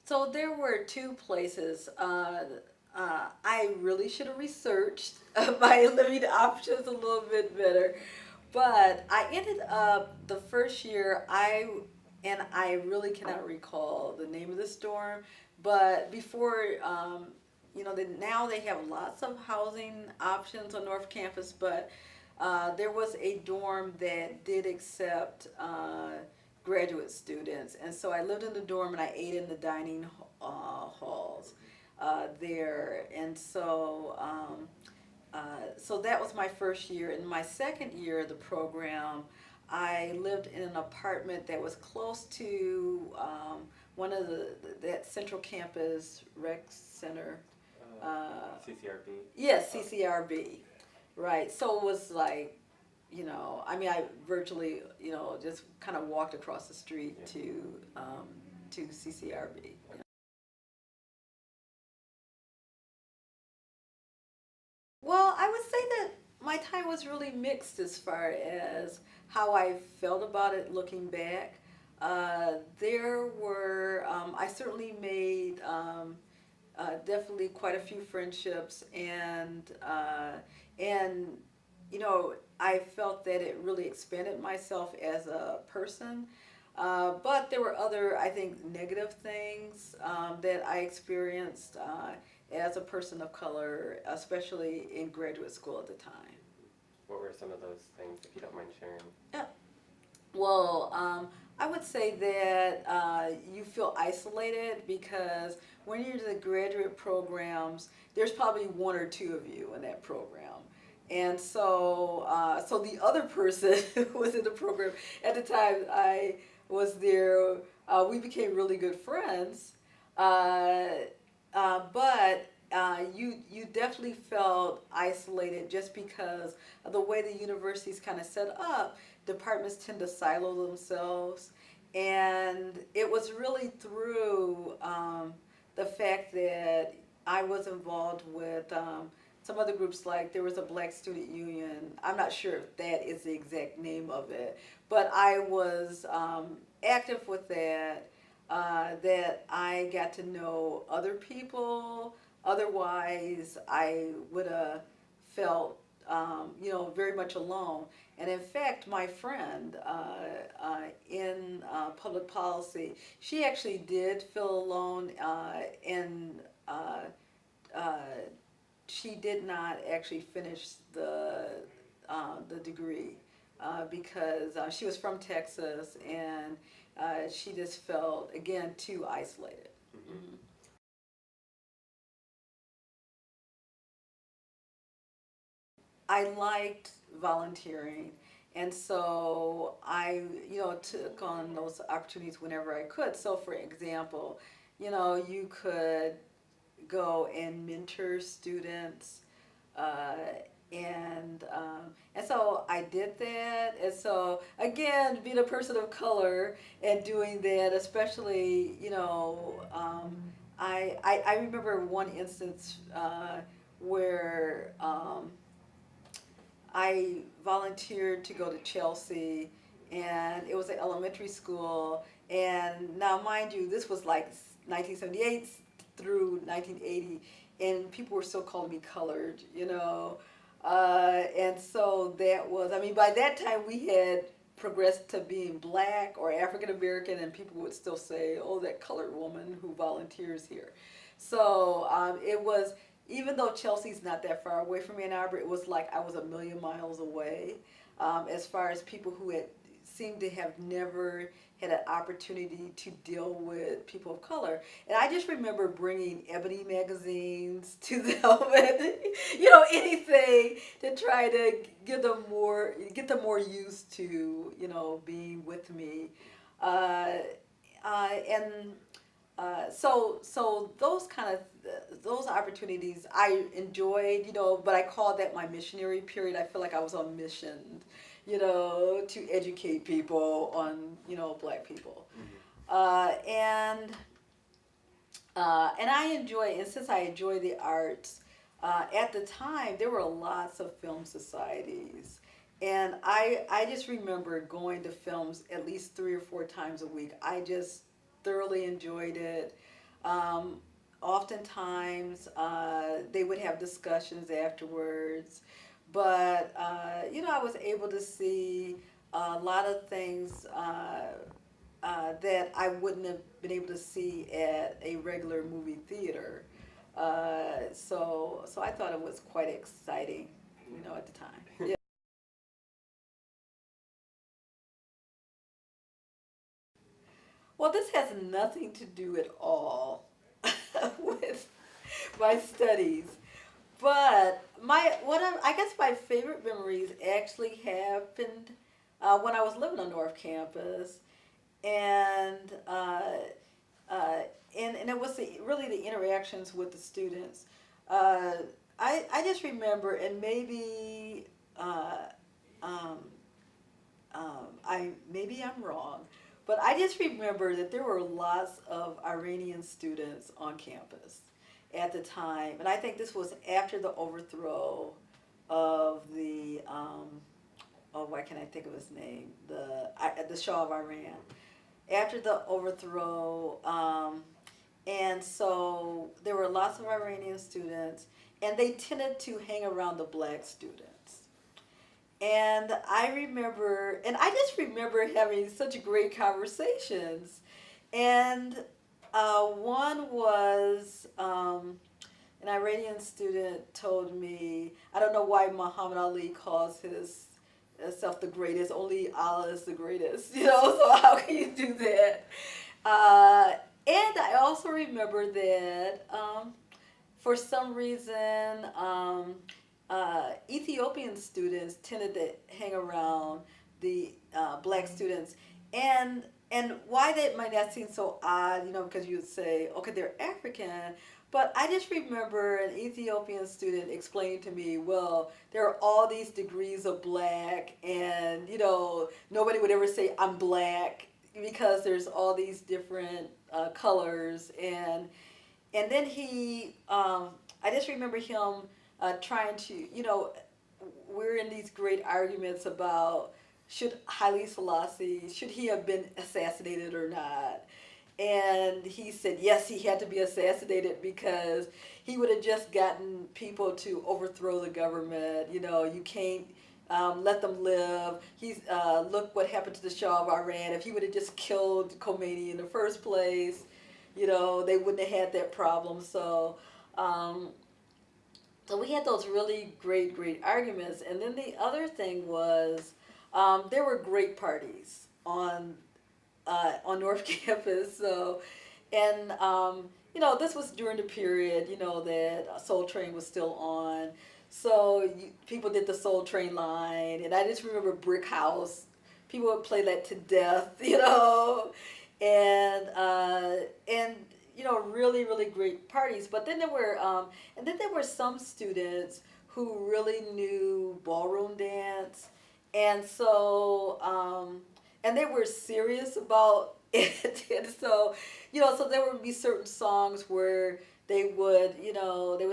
So there were two places. I really should have researched my living options a little bit better, but I ended up the first year I really cannot recall the name of the storm, but before now they have lots of housing options on North Campus, but there was a dorm that did accept graduate students, and so I lived in the dorm and I ate in the dining halls there, and so that was my first year. In my second year of the program, I lived in an apartment that was close to one of that Central Campus Rec Center. CCRB. Yes, CCRB. Right. So it was like, I mean, I virtually, just kind of walked across the street Yeah. to CCRB. Well, I would say that my time was really mixed as far as how I felt about it looking back. I certainly made definitely quite a few friendships, and I felt that it really expanded myself as a person. But there were other, I think, negative things that I experienced as a person of color, especially in graduate school at the time. What were some of those things, if you don't mind sharing? Yeah. Well, I would say that you feel isolated because when you're in the graduate programs, there's probably one or two of you in that program. And so the other person who was in the program at the time I was there, we became really good friends. Uh, but you definitely felt isolated just because of the way the university's kind of set up. Departments tend to silo themselves, and it was really through the fact that I was involved with some other groups. Like there was a Black Student Union. I'm not sure if that is the exact name of it, but I was active with that. That I got to know other people. Otherwise, I would have felt, very much alone. And in fact, my friend in public policy, she actually did feel alone, and uh, she did not actually finish the degree because she was from Texas, and she just felt again too isolated. Mm-hmm. I liked volunteering, and so I took on those opportunities whenever I could. So, for example, you could go and mentor students, uh, and so I did that. And so again, being a person of color and doing that, especially I remember one instance where I volunteered to go to Chelsea, and it was an elementary school. And now, mind you, this was like 1978 through 1980, and people were still calling me colored. And so that was, I mean, by that time we had progressed to being black or African American, and people would still say, "Oh, that colored woman who volunteers here." So it was, even though Chelsea's not that far away from Ann Arbor, it was like I was a million miles away as far as people who had seemed to have never had an opportunity to deal with people of color. And I just remember bringing ebony magazines to them, and anything to try to get them more used to being with me. Uh, and so those opportunities I enjoyed, but I called that my missionary period. I feel like I was on mission, to educate people on black people, and I enjoy, and since I enjoy the arts, at the time there were lots of film societies. And I just remember going to films at least 3 or 4 times a week. I just thoroughly enjoyed it. Um, Oftentimes, they would have discussions afterwards, but I was able to see a lot of things that I wouldn't have been able to see at a regular movie theater. So I thought it was quite exciting, at the time. Yeah. Well, this has nothing to do at all with my studies, but I guess my favorite memories actually happened when I was living on North Campus, and uh, and it was really the interactions with the students. Uh, I just remember, and maybe um, maybe I'm wrong, but I just remember that there were lots of Iranian students on campus at the time, and I think this was after the overthrow of the oh, why can't I think of his name? The Shah of Iran. After the overthrow, and so there were lots of Iranian students, and they tended to hang around the black students. And I just remember having such great conversations. And one was an Iranian student told me, I don't know why Muhammad Ali calls himself the greatest, only Allah is the greatest, so how can you do that? And I also remember that for some reason, Ethiopian students tended to hang around the black students, and why that might not seem so odd, because you would say, okay, they're African, but I just remember an Ethiopian student explaining to me, well, there are all these degrees of black, and nobody would ever say I'm black because there's all these different colors, and then I just remember him trying to, we're in these great arguments about should Haile Selassie, should he have been assassinated or not? And he said, yes, he had to be assassinated because he would have just gotten people to overthrow the government. You can't let them live. Look what happened to the Shah of Iran. If he would have just killed Khomeini in the first place, they wouldn't have had that problem. Um, so we had those really great arguments. And then the other thing was there were great parties on North Campus. So, and this was during the period that Soul Train was still on. So people did the Soul Train line, and I just remember Brick House. People would play that to death, and really great parties. But then there were some students who really knew ballroom dance, and and they were serious about it. And so there would be certain songs where they would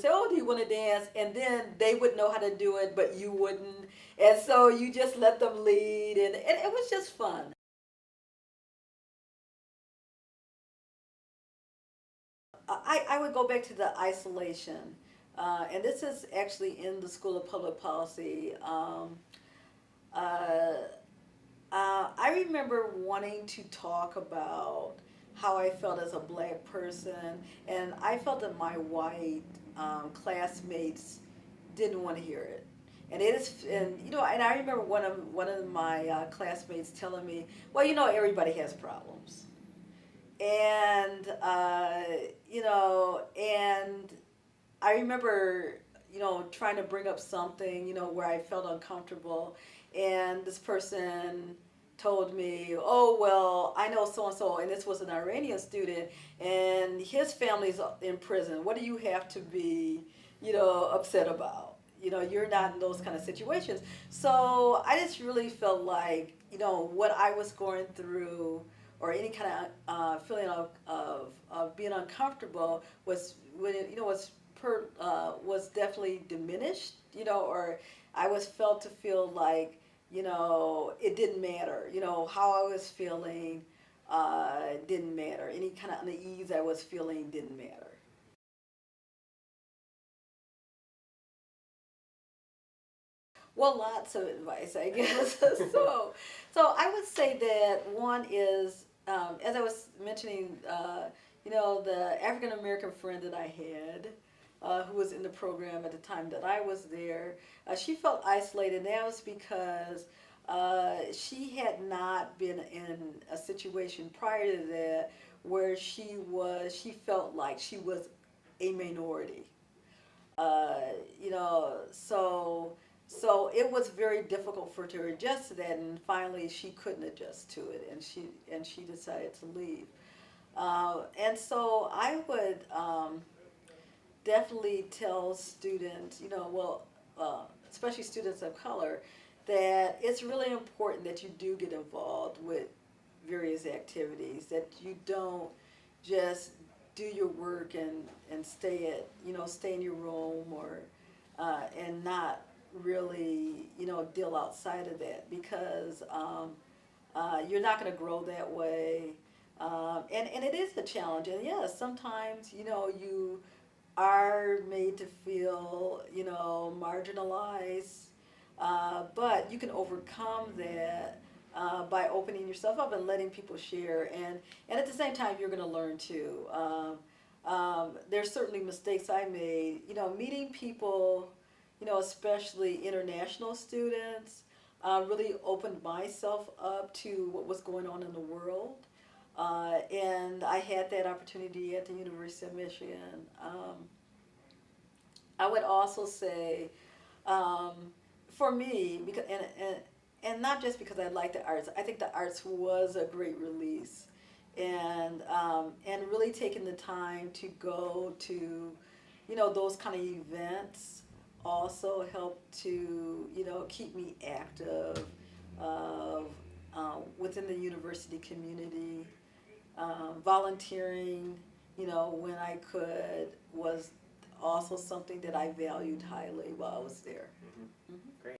say, oh, do you want to dance? And then they would know how to do it, but you wouldn't. And so you just let them lead, and it was just fun. I would go back to the isolation. And this is actually in the School of Public Policy. Uh, I remember wanting to talk about how I felt as a black person, and I felt that my white classmates didn't want to hear it. And it is, and I remember one of my classmates telling me, well, everybody has problems, and and I remember trying to bring up something where I felt uncomfortable, and this person told me, oh, well, I know so and so, and this was an Iranian student, and his family's in prison. What do you have to be upset about? You're not in those kind of situations. So I just really felt like what I was going through, or any kind of feeling of being uncomfortable, was when was definitely diminished, or I was felt to feel like it didn't matter, how I was feeling. didn't matter. Any kind of unease I was feeling didn't matter. Well, lots of advice, I guess. So I would say that one is, as I was mentioning, the African American friend that I had, who was in the program at the time that I was there, she felt isolated. And that was because she had not been in a situation prior to that where she felt like she was a minority. uh, so it was very difficult for her to adjust to that, and finally she couldn't adjust to it, and she decided to leave. And so I would definitely tell students, especially students of color, that it's really important that you do get involved with various activities, that you don't just do your work and stay in your room, or and not really deal outside of that, because you're not going to grow that way. And it is a challenge, and yes, sometimes you are made to feel marginalized, but you can overcome that by opening yourself up and letting people share, and at the same time you're going to learn too. There's certainly mistakes I made, meeting people, especially international students, really opened myself up to what was going on in the world. And I had that opportunity at the University of Michigan. I would also say, um, for me, because and not just because I like the arts, I think the arts was a great release, and really taking the time to go to, those kind of events also helped to keep me active, uh, within the university community. Volunteering, when I could, was also something that I valued highly while I was there. Mm-hmm. Mhm. Great.